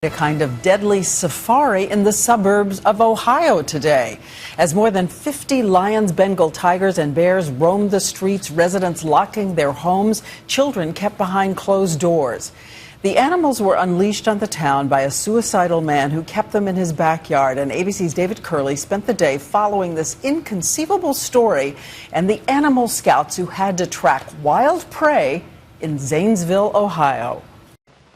A kind of deadly safari in the suburbs of Ohio today. As more than 50 lions, Bengal tigers, and bears roamed the streets, residents locking their homes, children kept behind closed doors. The animals were unleashed on the town by a suicidal man who kept them in his backyard. And ABC's David Curley spent the day following this inconceivable story and the animal scouts who had to track wild prey in Zanesville, Ohio.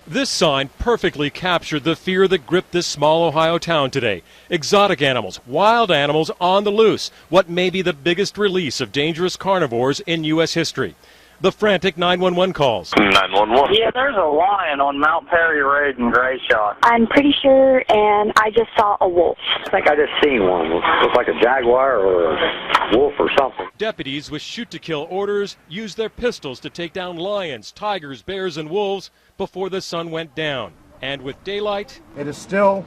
This sign perfectly captured the fear that gripped this small Ohio town today. Exotic animals, wild animals on the loose. What may be the biggest release of dangerous carnivores in U.S. history. The frantic 911 calls. 911. Yeah, there's a lion on Mount Perry Road in Gray Shot. I'm pretty sure, and I just saw a wolf. I think I just seen one. It looked like a jaguar or a wolf or something. Deputies with shoot-to-kill orders used their pistols to take down lions, tigers, bears, and wolves before the sun went down. And with daylight, it is still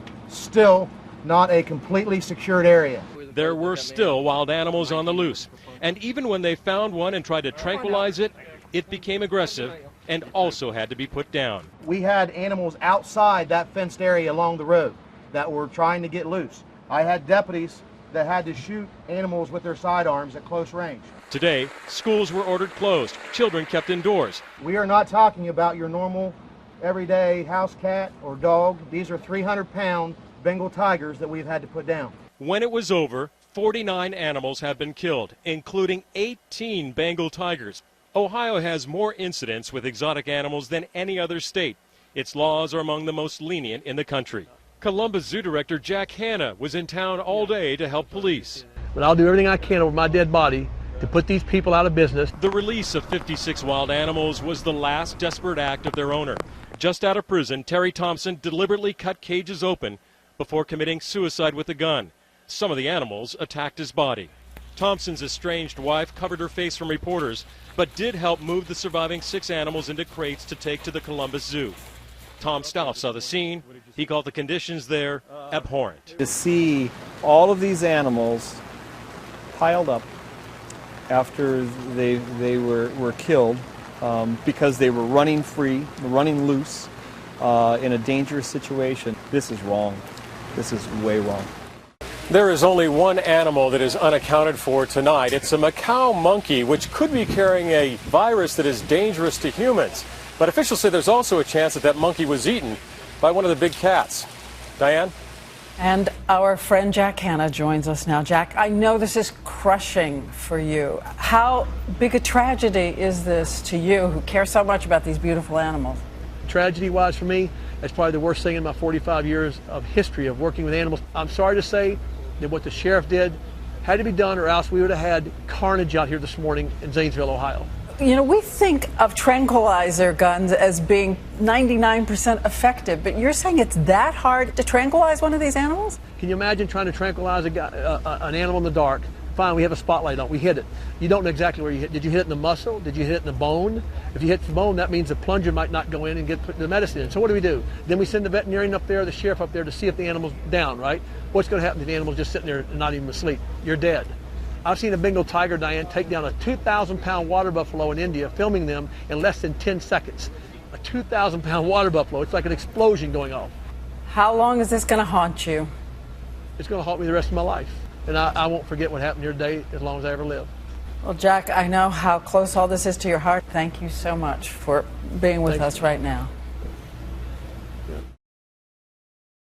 not a completely secured area. There were still wild animals on the loose. And even when they found one and tried to tranquilize it, it became aggressive and also had to be put down. We had animals outside that fenced area along the road that were trying to get loose. I had deputies that had to shoot animals with their sidearms at close range. Today, schools were ordered closed, children kept indoors. We are not talking about your normal, everyday house cat or dog. These are 300-pound Bengal tigers that we've had to put down. When it was over, 49 animals have been killed, including 18 Bengal tigers. Ohio has more incidents with exotic animals than any other state. Its laws are among the most lenient in the country. Columbus Zoo Director Jack Hanna was in town all day to help police. But I'll do everything I can over my dead body to put these people out of business. The release of 56 wild animals was the last desperate act of their owner. Just out of prison, Terry Thompson deliberately cut cages open before committing suicide with a gun. Some of the animals attacked his body. Thompson's estranged wife covered her face from reporters, but did help move the surviving 6 animals into crates to take to the Columbus Zoo. Tom Stauff saw the scene. He called the conditions there abhorrent. To see all of these animals piled up after they were killed because they were running free, running loose in a dangerous situation, this is wrong. This is way wrong. There is only one animal that is unaccounted for tonight. It's a Macau monkey, which could be carrying a virus that is dangerous to humans. But officials say there's also a chance that that monkey was eaten by one of the big cats. Diane? And our friend Jack Hanna joins us now. Jack, I know this is crushing for you. How big a tragedy is this to you, who care so much about these beautiful animals? Tragedy-wise for me, that's probably the worst thing in my 45 years of history of working with animals. I'm sorry to say that what the sheriff did had to be done, or else we would have had carnage out here this morning in Zanesville, Ohio. You know, we think of tranquilizer guns as being 99% effective, but you're saying it's that hard to tranquilize one of these animals? Can you imagine trying to tranquilize an animal in the dark? Fine, we have a spotlight on, we hit it. You don't know exactly where you hit. Did you hit it in the muscle? Did you hit it in the bone? If you hit the bone, that means the plunger might not go in and get put the medicine in. So what do? Then we send the veterinarian up there, the sheriff up there to see if the animal's down, right? What's going to happen if the animal's just sitting there and not even asleep? You're dead. I've seen a Bengal tiger, Diane, take down a 2,000-pound water buffalo in India, filming them in less than 10 seconds. A 2,000-pound water buffalo. It's like an explosion going off. How long is this going to haunt you? It's going to haunt me the rest of my life. And I won't forget what happened here today as long as I ever live. Well, Jack, I know how close all this is to your heart. Thank you so much for being with us right now.